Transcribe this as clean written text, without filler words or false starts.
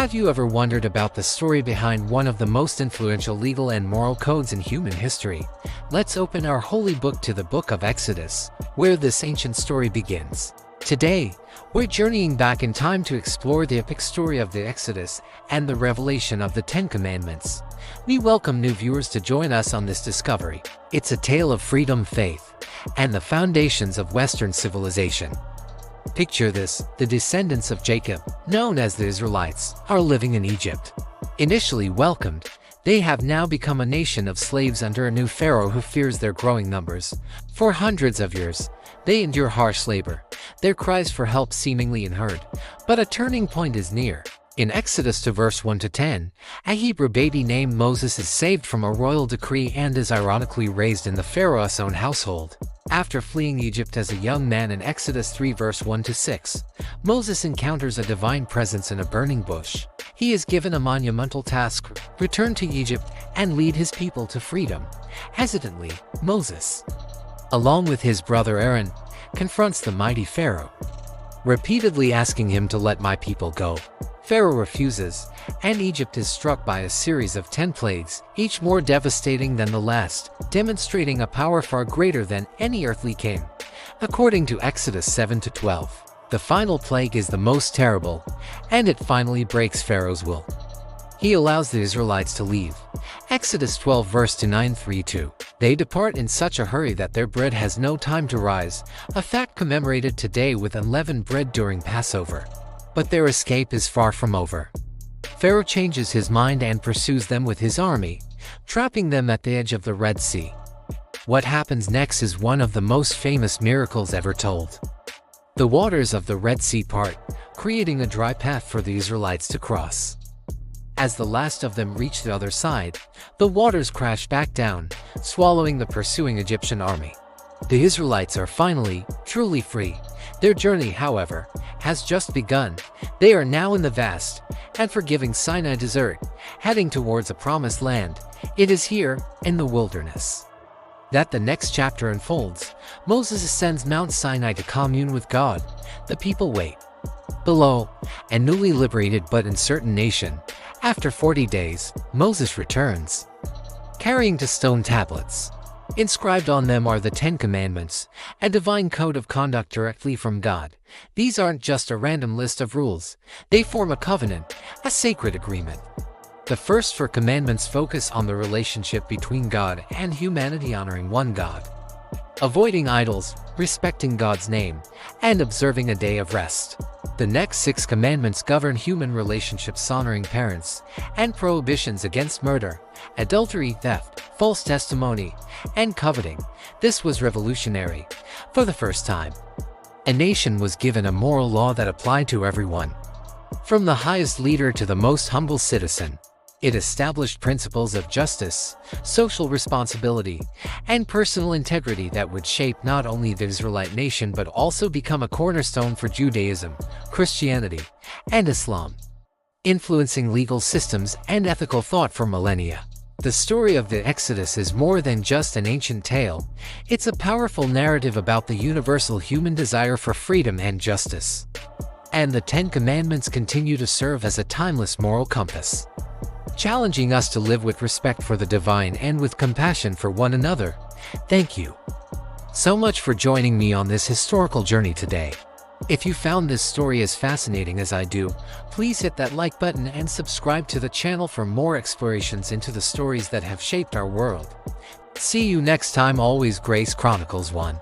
Have you ever wondered about the story behind one of the most influential legal and moral codes in human history? Let's open our holy book to the book of Exodus, where this ancient story begins. Today, we're journeying back in time to explore the epic story of the Exodus and the revelation of the Ten Commandments. We welcome new viewers to join us on this discovery. It's a tale of freedom, faith, and the foundations of Western civilization. Picture this: the descendants of Jacob, known as the Israelites, are living in Egypt. Initially welcomed, they have now become a nation of slaves under a new Pharaoh who fears their growing numbers. For hundreds of years, they endure harsh labor, their cries for help seemingly unheard. But a turning point is near. In Exodus 2 verse 1-10, a Hebrew baby named Moses is saved from a royal decree and is ironically raised in the Pharaoh's own household. After fleeing Egypt as a young man in Exodus 3 verse 1-6, Moses encounters a divine presence in a burning bush. He is given a monumental task: return to Egypt and lead his people to freedom. Hesitantly, Moses, along with his brother Aaron, confronts the mighty Pharaoh, repeatedly asking him to let my people go. Pharaoh refuses, and Egypt is struck by a series of 10 plagues, each more devastating than the last, demonstrating a power far greater than any earthly king. According to Exodus 7-12, the final plague is the most terrible, and it finally breaks Pharaoh's will. He allows the Israelites to leave. Exodus 12 verse 9-32. They depart in such a hurry that their bread has no time to rise, a fact commemorated today with unleavened bread during Passover. But their escape is far from over. Pharaoh changes his mind and pursues them with his army, trapping them at the edge of the Red Sea. What happens next is one of the most famous miracles ever told. The waters of the Red Sea part, creating a dry path for the Israelites to cross. As the last of them reach the other side, the waters crash back down, swallowing the pursuing Egyptian army. The Israelites are finally, truly free. Their journey, however, has just begun. They are now in the vast and forgiving Sinai desert, heading towards a promised land. It is here, in the wilderness, that the next chapter unfolds. Moses ascends Mount Sinai to commune with God. The people wait below, a newly liberated but uncertain nation. After 40 days, Moses returns, carrying two stone tablets. Inscribed on them are the Ten Commandments, a divine code of conduct directly from God. These aren't just a random list of rules. They form a covenant, a sacred agreement. The first 4 commandments focus on the relationship between God and humanity, honoring one God, avoiding idols, respecting God's name, and observing a day of rest. The next 6 commandments govern human relationships, honoring parents, and prohibitions against murder, adultery, theft, false testimony, and coveting. This was revolutionary. For the first time, a nation was given a moral law that applied to everyone, from the highest leader to the most humble citizen. It established principles of justice, social responsibility, and personal integrity that would shape not only the Israelite nation but also become a cornerstone for Judaism, Christianity, and Islam, influencing legal systems and ethical thought for millennia. The story of the Exodus is more than just an ancient tale. It's a powerful narrative about the universal human desire for freedom and justice. And the Ten Commandments continue to serve as a timeless moral compass, challenging us to live with respect for the divine and with compassion for one another. Thank you so much for joining me on this historical journey today. If you found this story as fascinating as I do, please hit that like button and subscribe to the channel for more explorations into the stories that have shaped our world. See you next time. Always Grace Chronicles 1.